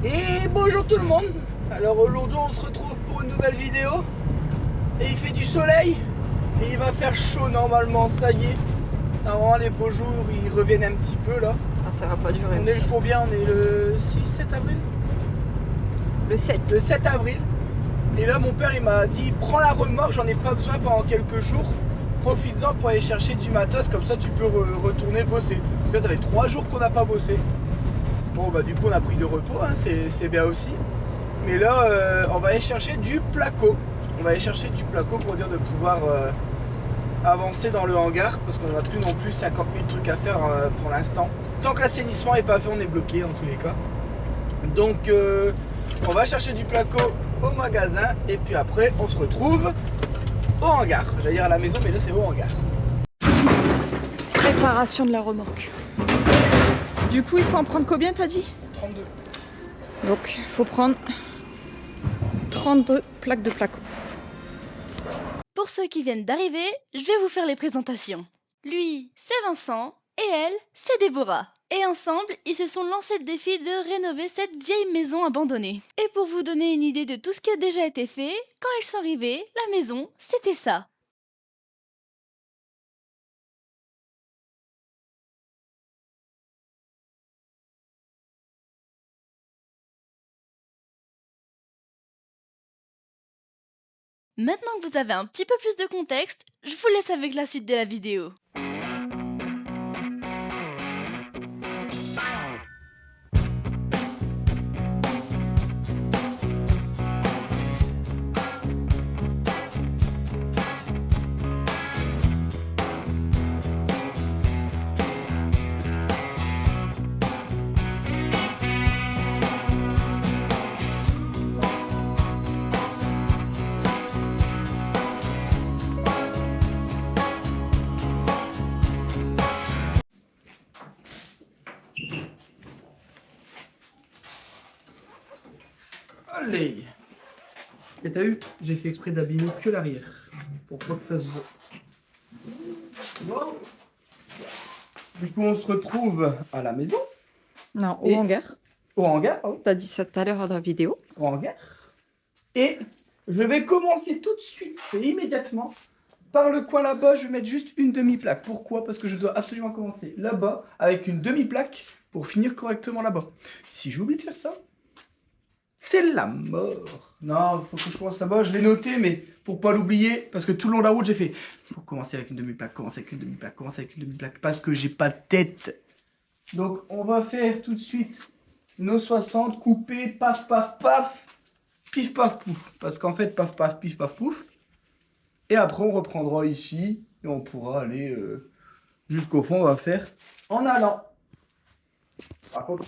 Et bonjour tout le monde. Alors aujourd'hui on se retrouve pour une nouvelle vidéo. Et il fait du soleil. Et il va faire chaud normalement, ça y est. Normalement les beaux jours ils reviennent un petit peu là. Ah, ça va pas durer. On est le combien? On est le 6-7 avril? Le 7. Le 7 avril. Et là mon père il m'a dit prends la remorque, j'en ai pas besoin pendant quelques jours. Profites-en pour aller chercher du matos, comme ça tu peux retourner bosser. Parce que ça fait 3 jours qu'on n'a pas bossé. Bon bah du coup on a pris de repos, hein, c'est bien aussi. Mais là on va aller chercher du placo. On va aller chercher du placo pour dire de pouvoir avancer dans le hangar. Parce qu'on n'a plus non plus 50 000 trucs à faire pour l'instant. Tant que l'assainissement n'est pas fait, on est bloqué dans tous les cas. Donc on va chercher du placo au magasin. Et puis après on se retrouve au hangar. J'allais dire à la maison mais là c'est au hangar. Préparation de la remorque. Du coup, il faut en prendre combien, t'as dit? 32. Donc, il faut prendre 32 plaques de placo. Pour ceux qui viennent d'arriver, je vais vous faire les présentations. Lui, c'est Vincent, et elle, c'est Déborah. Et ensemble, ils se sont lancés le défi de rénover cette vieille maison abandonnée. Et pour vous donner une idée de tout ce qui a déjà été fait, quand ils sont arrivés, la maison, c'était ça. Maintenant que vous avez un petit peu plus de contexte, je vous laisse avec la suite de la vidéo. Allez. Et t'as vu, j'ai fait exprès d'abîmer que l'arrière. Pour pas que ça se voit. Bon. Du coup, on se retrouve à la maison. Non, au Et- hangar. Au hangar. Oh, T'as dit ça tout à l'heure dans la vidéo. au hangar. Et je vais commencer tout de suite et immédiatement par le coin là-bas. Je vais mettre juste une demi-plaque. Pourquoi? Parce que je dois absolument commencer là-bas avec une demi-plaque pour finir correctement là-bas. Si j'oublie de faire ça, c'est la mort. Non, faut que je commence là-bas. Je l'ai noté, mais pour pas l'oublier, parce que tout le long de la route, j'ai fait pour commencer avec une demi-plaque, commencer avec une demi-plaque, commencer avec une demi-plaque, parce que j'ai pas de tête. Donc, on va faire tout de suite nos 60 coupés, paf, paf, paf, pif, paf, pouf. Parce qu'en fait, paf, paf, pif, paf, pouf. Et après, on reprendra ici et on pourra aller jusqu'au fond. On va faire en allant. Par contre,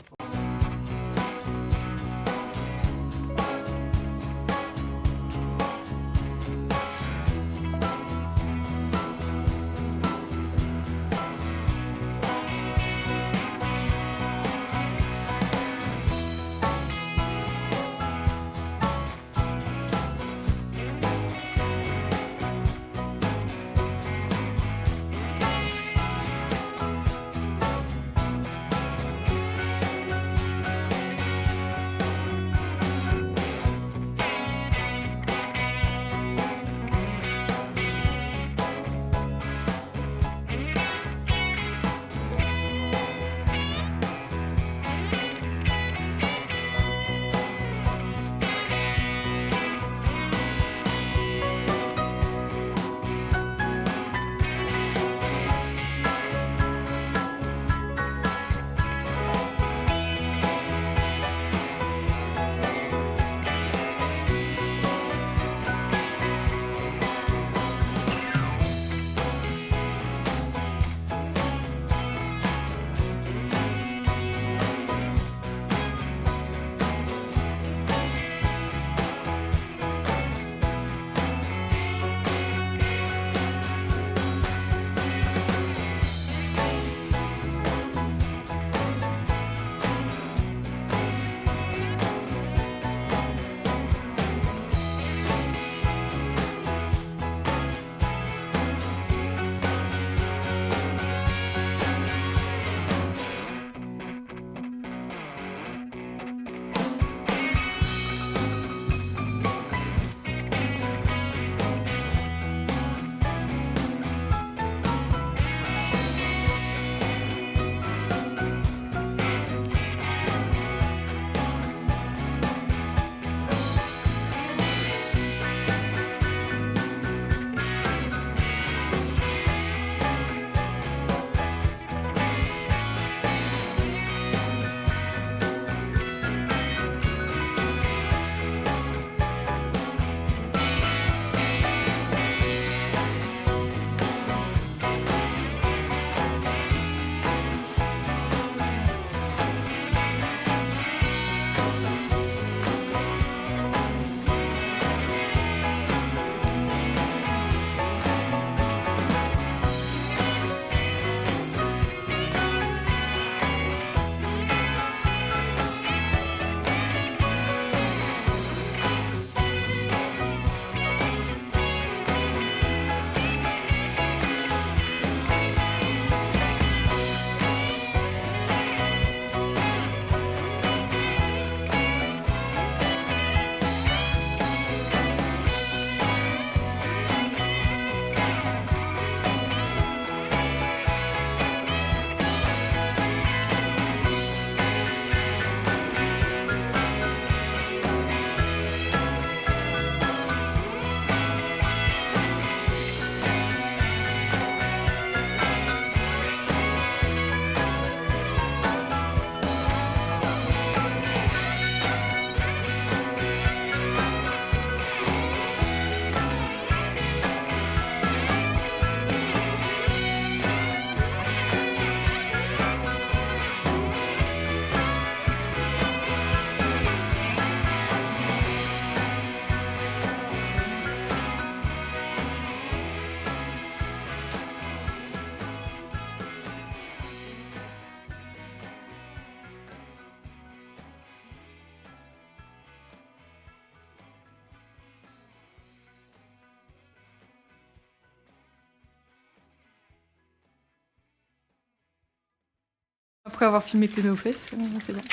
Après avoir filmé que nos fesses, c'est bon.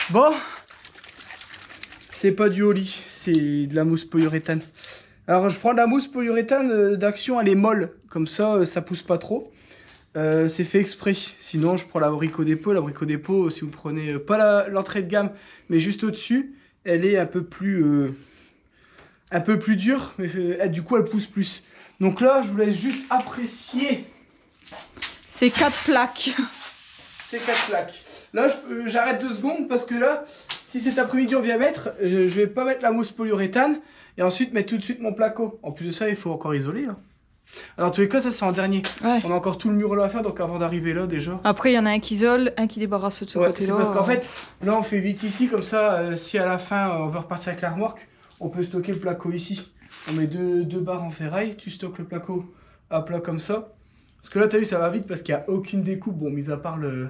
Bon, c'est pas du Oli, c'est de la mousse polyuréthane. Alors je prends de la mousse polyuréthane d'Action, elle est molle, comme ça ça pousse pas trop. C'est fait exprès, sinon je prends la Brico Dépôt. La Brico Dépôt, si vous prenez pas l'entrée de gamme, mais juste au-dessus, elle est un peu plus dure, mais du coup elle pousse plus. Donc là, je vous laisse juste apprécier C'est 4 plaques. ces 4 plaques. Là, j'arrête 2 secondes parce que là, si cet après-midi on vient mettre, je vais pas mettre la mousse polyuréthane et ensuite mettre tout de suite mon placo. En plus de ça, il faut encore isoler là. Alors, en tous les cas, ça c'est en dernier. Ouais. On a encore tout le mur là à faire, donc avant d'arriver là déjà. Après, il y en a un qui isole, un qui débarrasse de ce côté-là. C'est parce qu'en fait, là on fait vite ici, comme ça, si à la fin on veut repartir avec la remorque, on peut stocker le placo ici. On met deux barres en ferraille, tu stockes le placo à plat comme ça. Parce que là, t'as vu, ça va vite parce qu'il n'y a aucune découpe. Bon, mis à part le.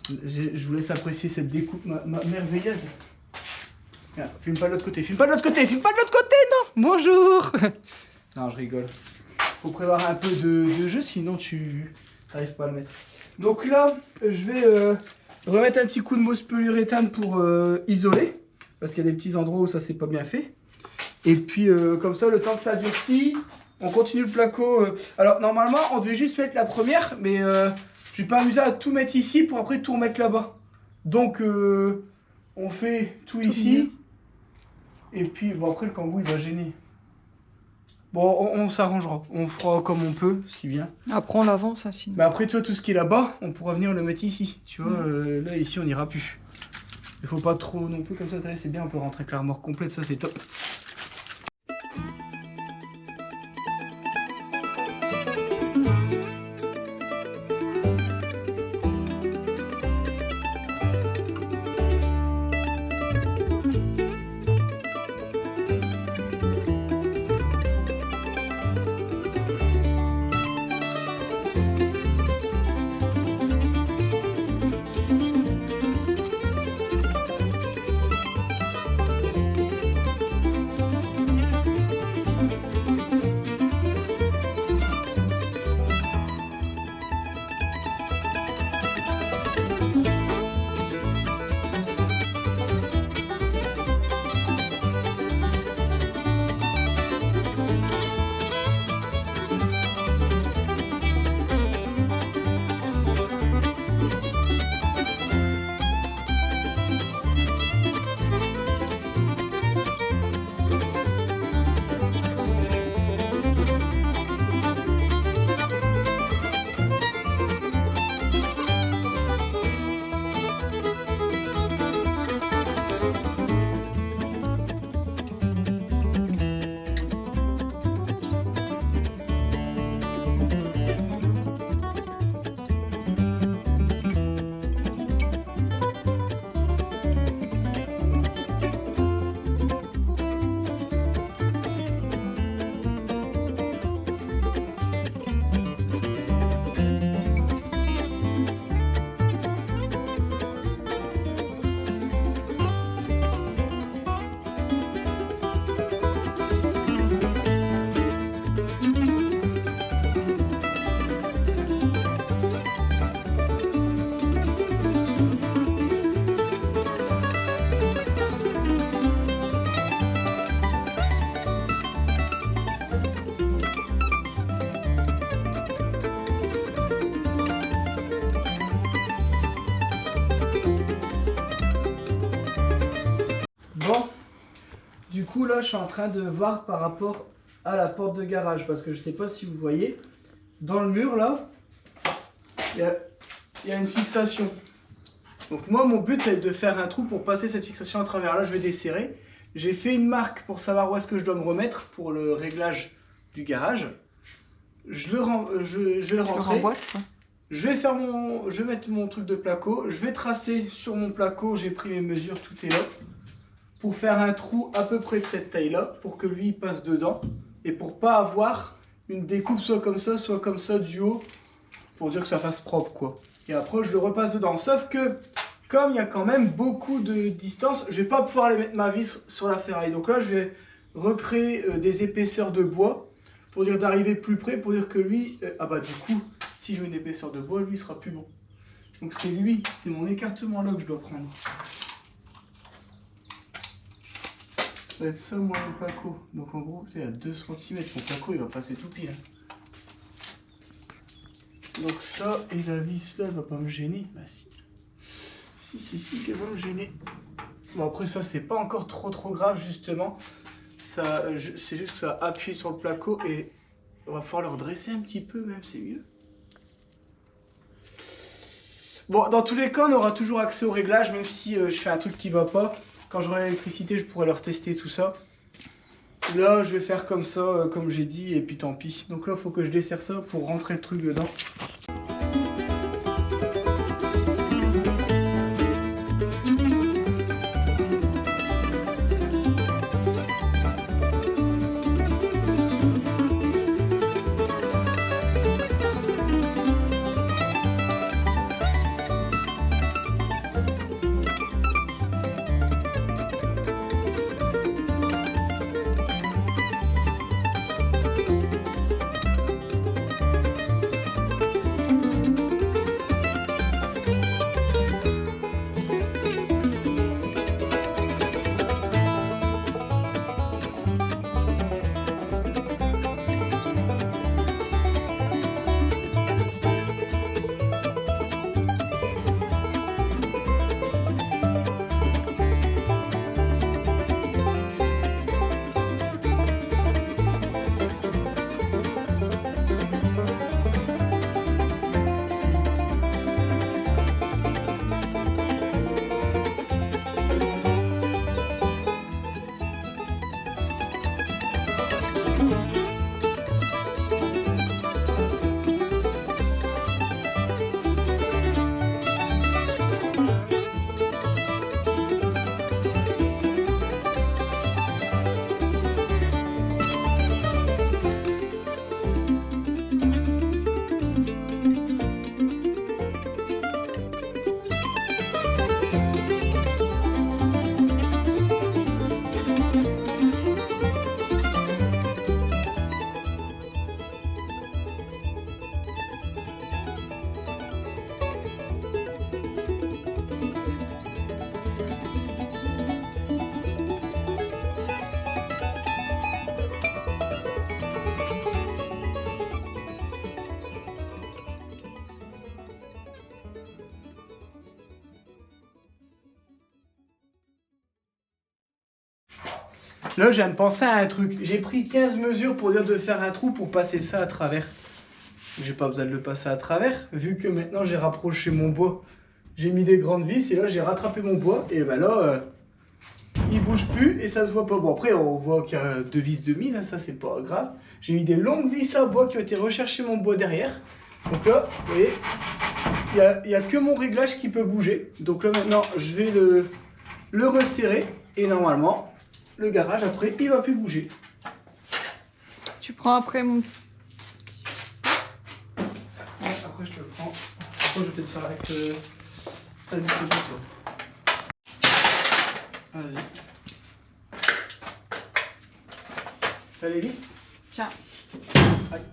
Je vous laisse apprécier cette découpe merveilleuse. Regarde, filme pas de l'autre côté, filme pas de l'autre côté, filme pas de l'autre côté, non. Bonjour. Non, je rigole. Faut prévoir un peu de jeu, sinon tu n'arrives pas à le mettre. Donc là, je vais remettre un petit coup de mousse polyuréthane pour isoler. Parce qu'il y a des petits endroits où ça s'est pas bien fait. Et puis comme ça, le temps que ça durcit, on continue le placo. Alors normalement, on devait juste mettre la première, mais je vais pas m'amuser à tout mettre ici pour après tout remettre là-bas. Donc on fait tout ici. Et puis bon, après le kangou il va gêner. Bon, on s'arrangera, on fera comme on peut, si bien. Après, on l'avance, sinon. Mais après, tu vois, tout ce qui est là-bas, on pourra venir le mettre ici. Tu vois, là, ici, on n'ira plus. Il faut pas trop non plus comme ça, c'est bien, on peut rentrer avec la remorque complète, ça c'est top. Bon, du coup là je suis en train de voir par rapport à la porte de garage parce que je sais pas si vous voyez, dans le mur là, il y a une fixation. Donc moi mon but c'est de faire un trou pour passer cette fixation à travers là, je vais desserrer. J'ai fait une marque pour savoir où est-ce que je dois me remettre pour le réglage du garage. Je vais le rentrer. Je vais mettre mon truc de placo, je vais tracer sur mon placo, j'ai pris mes mesures, tout est là. Pour faire un trou à peu près de cette taille-là, pour que lui il passe dedans. Et pour pas avoir une découpe soit comme ça du haut, pour dire que ça fasse propre quoi. Et après je le repasse dedans. Sauf que, comme il y a quand même beaucoup de distance, je vais pas pouvoir aller mettre ma vis sur la ferraille. Donc là je vais recréer des épaisseurs de bois, pour dire d'arriver plus près, pour dire que lui, ah bah du coup, si je mets une épaisseur de bois, lui il sera plus bon. Donc c'est lui, c'est mon écartement là que je dois prendre. Ça va être ça moi mon placo. Donc en gros, il y a 2 cm, mon placo il va passer tout pile. Donc ça, et la vis là, elle va pas me gêner. Bah si. Si, elle va me gêner. Bon après ça, c'est pas encore trop grave justement. C'est juste que ça va appuyer sur le placo et on va pouvoir le redresser un petit peu même, c'est mieux. Bon, dans tous les cas, on aura toujours accès au réglage, même si je fais un truc qui va pas. Quand j'aurai l'électricité, je pourrai leur tester tout ça. Là, je vais faire comme ça, comme j'ai dit, et puis tant pis. Donc là, il faut que je desserre ça pour rentrer le truc dedans. Là, je viens de penser à un truc. J'ai pris 15 mesures pour dire de faire un trou pour passer ça à travers. J'ai pas besoin de le passer à travers, vu que maintenant j'ai rapproché mon bois. J'ai mis des grandes vis et là j'ai rattrapé mon bois. Et ben là, il bouge plus et ça se voit pas. Bon après, on voit qu'il y a 2 vis de mise, hein, ça c'est pas grave. J'ai mis des longues vis à bois qui ont été rechercher mon bois derrière. Donc là, vous voyez, il n'y a que mon réglage qui peut bouger. Donc là maintenant, je vais le resserrer et normalement... Le garage, après, il va plus bouger. Tu prends après mon... Ouais, après, je te le prends. Après, je vais peut-être faire avec ta vis et toi. Vas-y. T'as les vis? Tiens. Aïe.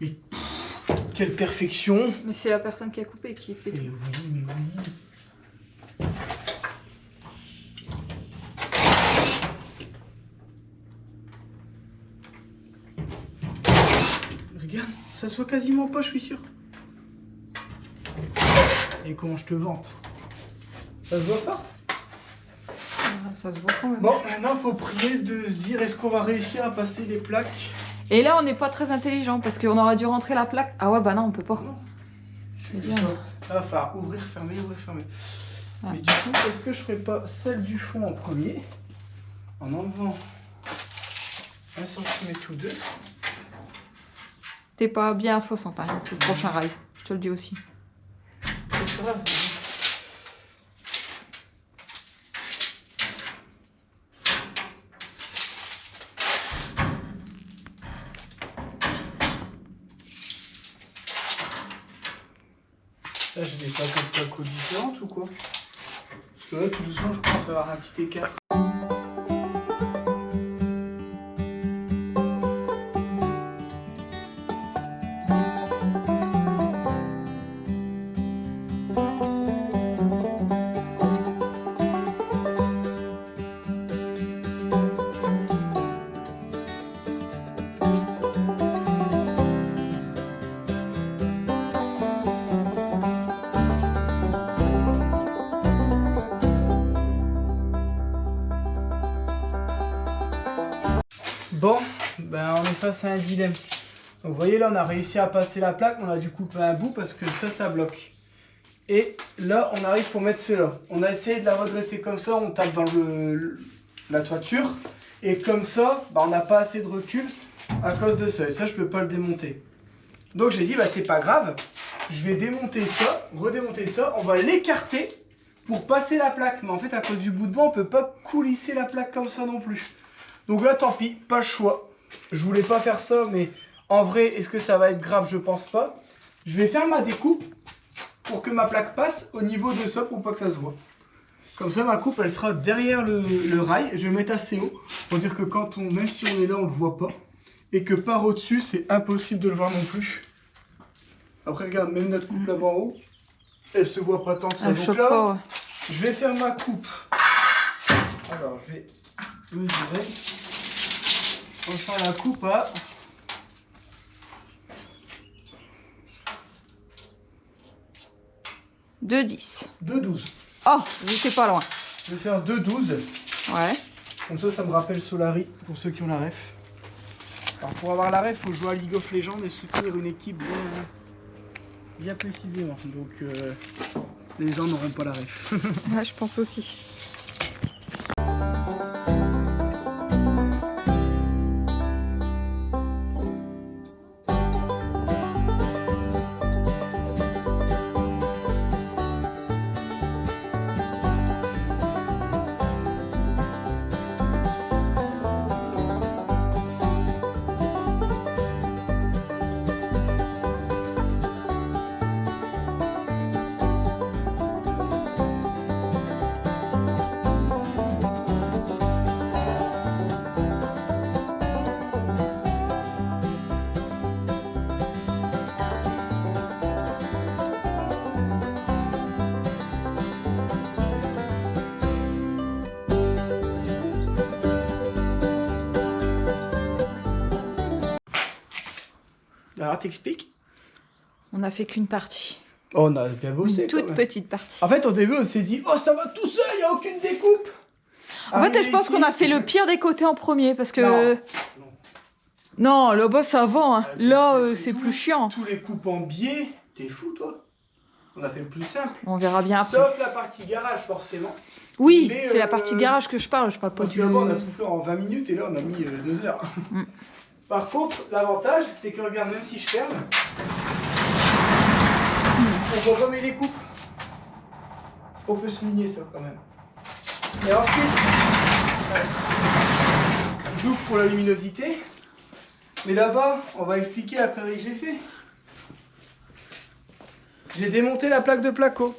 Mais quelle perfection! Mais c'est la personne qui a coupé qui fait tout. Mais oui. Regarde, ça se voit quasiment pas, je suis sûr. Et comment je te vante? Ça se voit pas? Ah, ça se voit quand même. Bon, maintenant il faut prier de se dire est-ce qu'on va réussir à passer les plaques? Et là, on n'est pas très intelligent parce qu'on aurait dû rentrer la plaque. Ah ouais, bah non, on peut pas. Non. Je veux dire... Ça va falloir ouvrir, fermer. Ah. Mais du coup, est-ce que je ferais pas celle du fond en premier? En enlevant 1 cm ou 2. T'es pas bien à 60, hein, le prochain rail. Je te le dis aussi. C'est grave. Là, je n'ai pas quatre plaques différentes ou quoi? Parce que là, tout doucement, je commence à avoir un petit écart. Bon, ben on est face à un dilemme. Donc vous voyez là, on a réussi à passer la plaque, on a dû couper un bout parce que ça bloque. Et là, on arrive pour mettre cela. On a essayé de la redresser comme ça, on tape dans la toiture. Et comme ça, bah, on n'a pas assez de recul à cause de ça. Et ça, je peux pas le démonter. Donc j'ai dit, bah c'est pas grave, je vais démonter ça, redémonter ça, on va l'écarter pour passer la plaque. Mais en fait, à cause du bout de bois, on peut pas coulisser la plaque comme ça non plus. Donc là, tant pis, pas le choix. Je voulais pas faire ça, mais en vrai, est-ce que ça va être grave? Je pense pas. Je vais faire ma découpe pour que ma plaque passe au niveau de ça pour pas que ça se voit. Comme ça, ma coupe, elle sera derrière le rail. Je vais mettre assez haut pour dire que quand on, même si on est là, on le voit pas. Et que par au-dessus, c'est impossible de le voir non plus. Après, regarde, même notre coupe là-bas en haut, elle se voit pas tant que ça. Donc là, je vais faire ma coupe. Alors, je vais mesurer. On va faire la coupe à 2,10. 2,12. Oh, j'étais pas loin. Je vais faire 2,12. Ouais. Comme ça me rappelle Solari, pour ceux qui ont la ref. Alors pour avoir la ref, il faut jouer à League of Legends et soutenir une équipe bien précisément. Donc les gens n'auront pas la ref. Ouais, je pense aussi. Alors t'expliques? On n'a fait qu'une partie. Oh, on a bien bossé. Une toute petite partie. En fait au début on s'est dit, oh ça va tout seul, il n'y a aucune découpe. En fait, je pense qu'on a fait le pire des côtés en premier parce que... Non, là-bas ça va. Hein. Là, c'est plus chiant. Tous les coupes en biais, t'es fou toi? On a fait le plus simple. On verra bien après. Sauf la partie garage forcément. Oui, c'est la partie garage que je parle parle pas parce du... que là-bas on a tout fait en 20 minutes et là on a mis 2 heures. Par contre, l'avantage, c'est que regarde, même si je ferme, on voit pas mes découpes. Parce qu'on peut souligner ça quand même. Et ensuite, j'ouvre pour la luminosité. Mais là-bas, on va expliquer la connerie que j'ai fait. J'ai démonté la plaque de placo.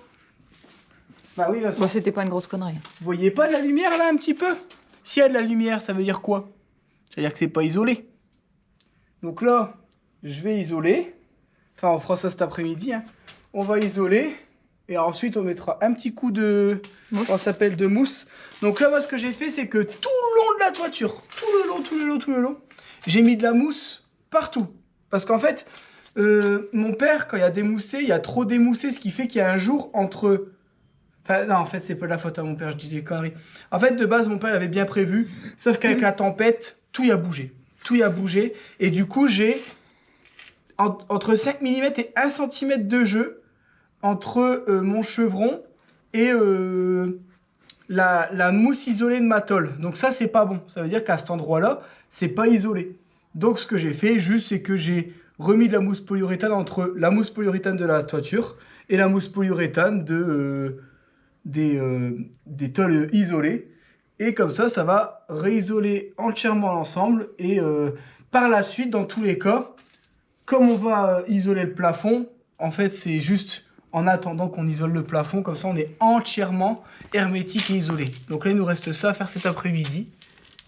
Bah oui, Vincent. Bon, c'était pas une grosse connerie. Vous voyez pas de la lumière là un petit peu? S'il y a de la lumière, ça veut dire quoi? Ça veut dire que c'est pas isolé. Donc là, je vais isoler. Enfin, on fera ça cet après-midi. Hein. On va isoler. Et ensuite, on mettra un petit coup de... Mousse. On s'appelle de mousse. Donc là, moi, ce que j'ai fait, c'est que tout le long de la toiture, tout le long, j'ai mis de la mousse partout. Parce qu'en fait, mon père, quand il y a démoussé, il y a trop démoussé, ce qui fait qu'il y a un jour entre... Enfin, non, en fait, c'est pas de la faute à mon père, je dis des conneries. En fait, de base, mon père avait bien prévu. Sauf qu'avec la tempête, tout y a bougé. Tout y a bougé. Et du coup, j'ai entre 5 mm et 1 cm de jeu entre mon chevron et la mousse isolée de ma tôle. Donc ça, c'est pas bon. Ça veut dire qu'à cet endroit-là, c'est pas isolé. Donc ce que j'ai fait, juste, c'est que j'ai remis de la mousse polyuréthane entre la mousse polyuréthane de la toiture et la mousse polyuréthane des tôles isolées. Et comme ça, ça va réisoler entièrement l'ensemble. Et par la suite, dans tous les cas, comme on va isoler le plafond, en fait, c'est juste en attendant qu'on isole le plafond. Comme ça, on est entièrement hermétique et isolé. Donc là, il nous reste ça à faire cet après-midi.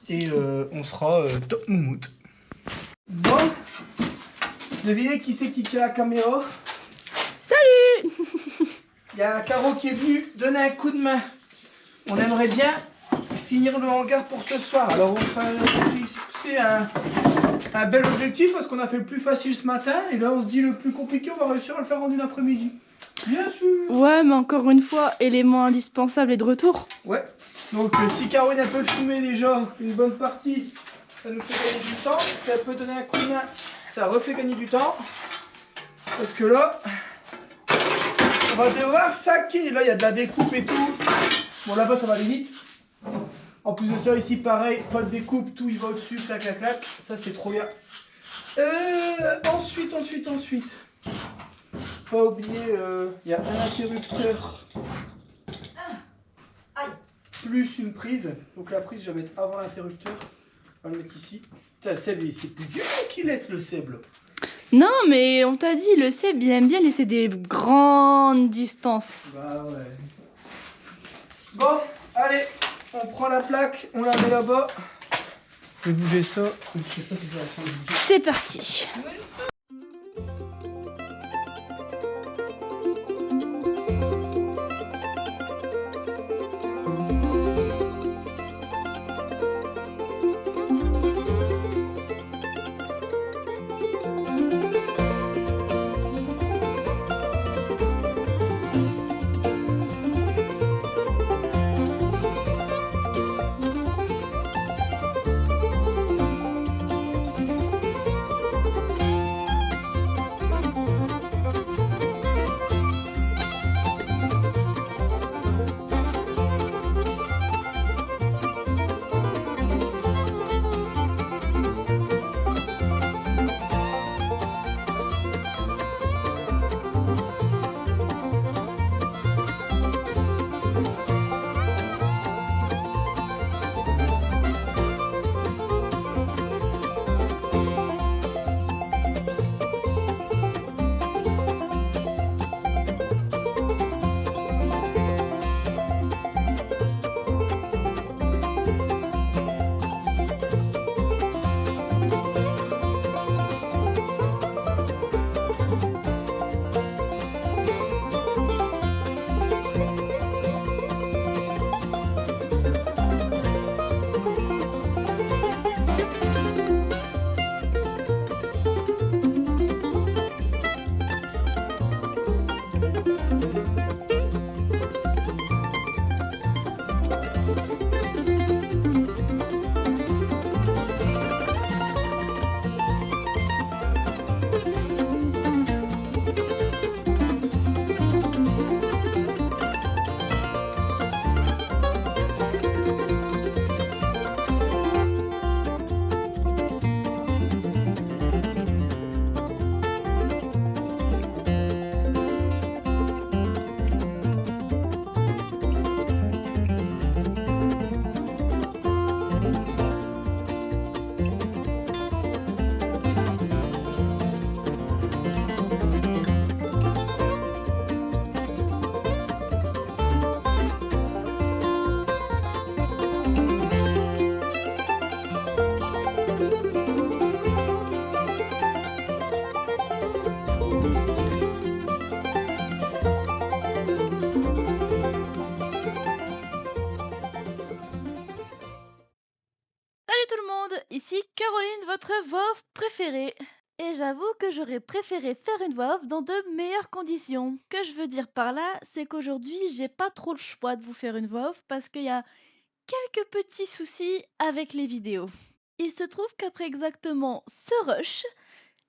Et on sera top moumoute. Bon, devinez qui c'est qui tient la caméra? Salut! Il y a un Caro qui est venu donner un coup de main. On aimerait bien finir le hangar pour ce soir. Alors on c'est un bel objectif parce qu'on a fait le plus facile ce matin. Et là on se dit le plus compliqué, on va réussir à le faire en une après-midi. Bien sûr. Ouais, mais encore une fois, élément indispensable est de retour. Ouais. Donc si Caroline elle peut filmer déjà une bonne partie ça nous fait gagner du temps. Ça peut donner un coup de main, ça refait gagner du temps. Parce que là, on va devoir saquer. Là, il y a de la découpe et tout. Bon, là-bas, ça va aller vite. En plus de ça, ici, pareil, pas de découpe, tout il va au-dessus, clac, clac, clac. Ça, c'est trop bien. Ensuite. Pas oublier, il y a un interrupteur. Plus une prise. Donc la prise, je vais mettre avant l'interrupteur. On va le mettre ici. Putain, Seb, c'est plus dur qu'il laisse le Seb là. Non, mais on t'a dit, le Seb, il aime bien laisser des grandes distances. Bah ouais. Bon, allez, on prend la plaque, on la met là-bas. Je vais bouger ça. Je sais pas si je vais réussir à le bouger. C'est parti. Ici Caroline, votre voix off préférée. Et j'avoue que j'aurais préféré faire une voix off dans de meilleures conditions. Que je veux dire par là, c'est qu'aujourd'hui, j'ai pas trop le choix de vous faire une voix off parce qu'il y a quelques petits soucis avec les vidéos. Il se trouve qu'après exactement ce rush,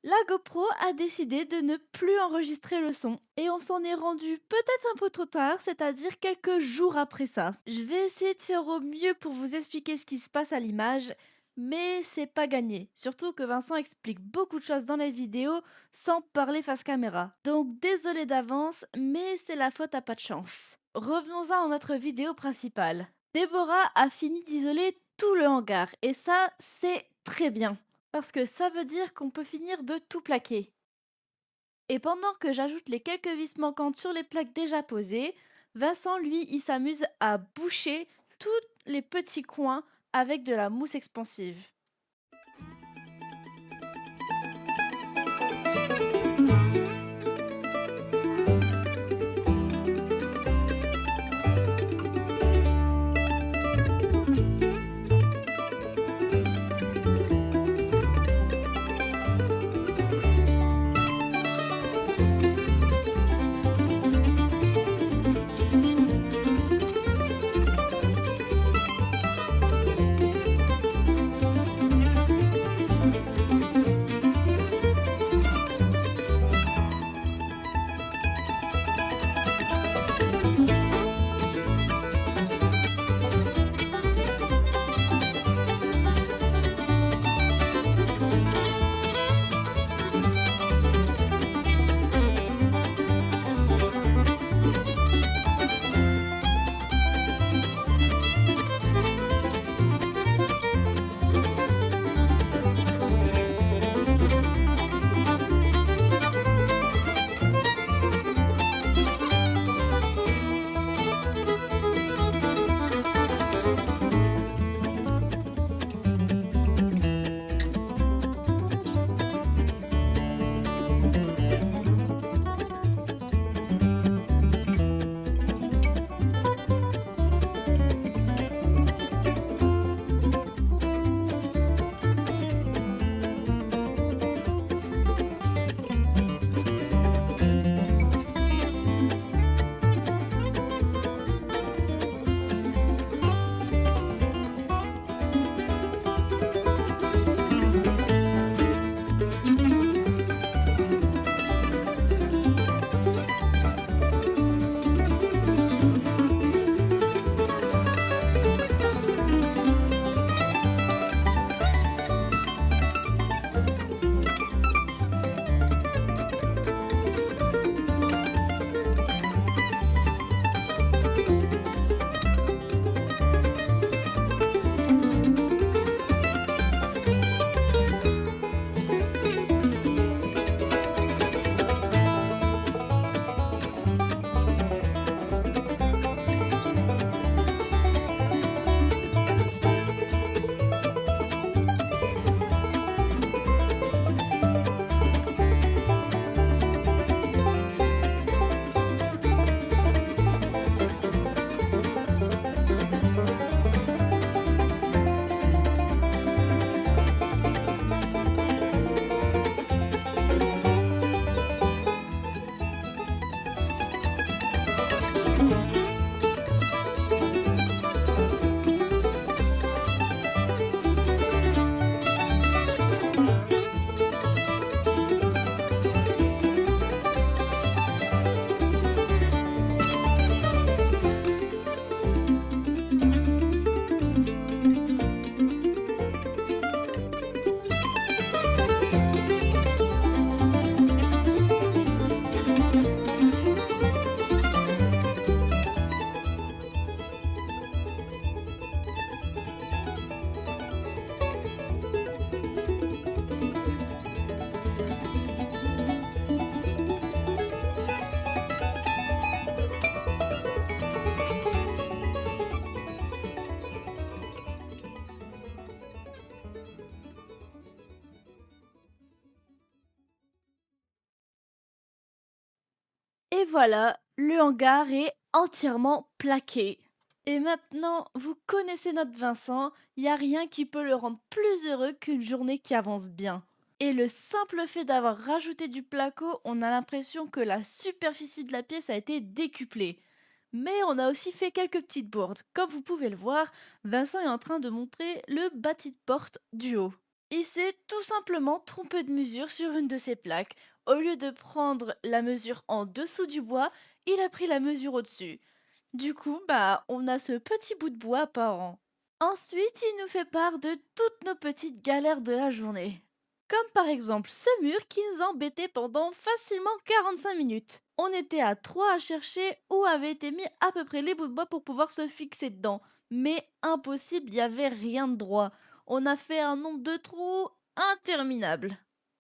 la GoPro a décidé de ne plus enregistrer le son. Et on s'en est rendu peut-être un peu trop tard, c'est-à-dire quelques jours après ça. Je vais essayer de faire au mieux pour vous expliquer ce qui se passe à l'image, mais c'est pas gagné. Surtout que Vincent explique beaucoup de choses dans les vidéos sans parler face caméra. Donc désolé d'avance, mais c'est la faute à pas de chance. Revenons-en à notre vidéo principale. Déborah a fini d'isoler tout le hangar, et ça, c'est très bien. Parce que ça veut dire qu'on peut finir de tout plaquer. Et pendant que j'ajoute les quelques vis manquantes sur les plaques déjà posées, Vincent, lui, il s'amuse à boucher tous les petits coins avec de la mousse expansive. Et voilà, le hangar est entièrement plaqué. Et maintenant, vous connaissez notre Vincent, il n'y a rien qui peut le rendre plus heureux qu'une journée qui avance bien. Et le simple fait d'avoir rajouté du placo, on a l'impression que la superficie de la pièce a été décuplée. Mais on a aussi fait quelques petites bourdes. Comme vous pouvez le voir, Vincent est en train de montrer le bâti de porte du haut. Il s'est tout simplement trompé de mesure sur une de ses plaques. Au lieu de prendre la mesure en dessous du bois, il a pris la mesure au-dessus. Du coup, on a ce petit bout de bois apparent. Ensuite, il nous fait part de toutes nos petites galères de la journée. Comme par exemple ce mur qui nous a embêtés pendant facilement 45 minutes. On était à 3 à chercher où avaient été mis à peu près les bouts de bois pour pouvoir se fixer dedans. Mais impossible, il n'y avait rien de droit. On a fait un nombre de trous interminable.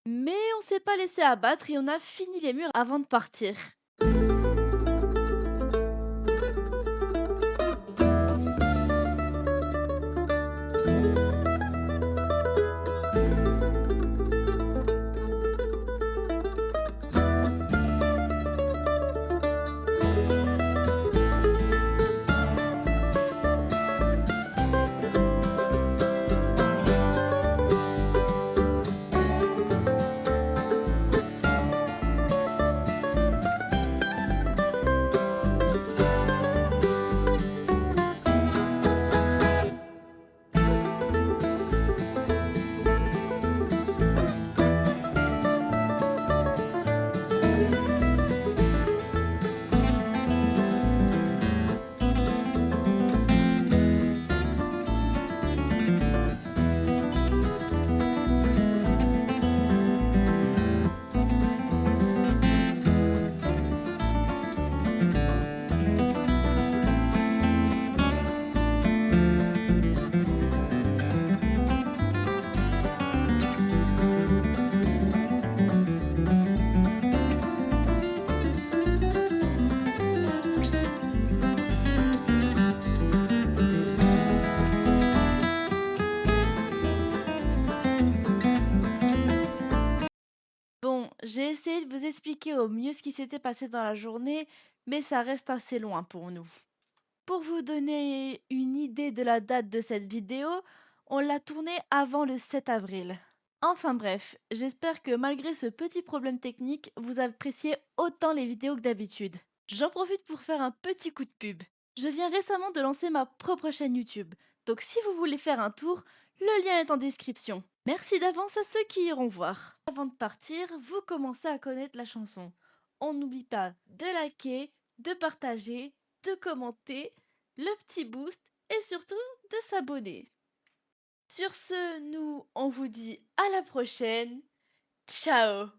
Mais on s'est pas laissé abattre et on a fini les murs avant de partir. Bon, j'ai essayé de vous expliquer au mieux ce qui s'était passé dans la journée, mais ça reste assez loin pour nous. Pour vous donner une idée de la date de cette vidéo, on l'a tournée avant le 7 avril. Enfin bref, j'espère que malgré ce petit problème technique, vous appréciez autant les vidéos que d'habitude. J'en profite pour faire un petit coup de pub. Je viens récemment de lancer ma propre chaîne YouTube, donc si vous voulez faire un tour, le lien est en description. Merci d'avance à ceux qui iront voir. Avant de partir, vous commencez à connaître la chanson. On n'oublie pas de liker, de partager, de commenter, le petit boost et surtout de s'abonner. Sur ce, nous, on vous dit à la prochaine. Ciao!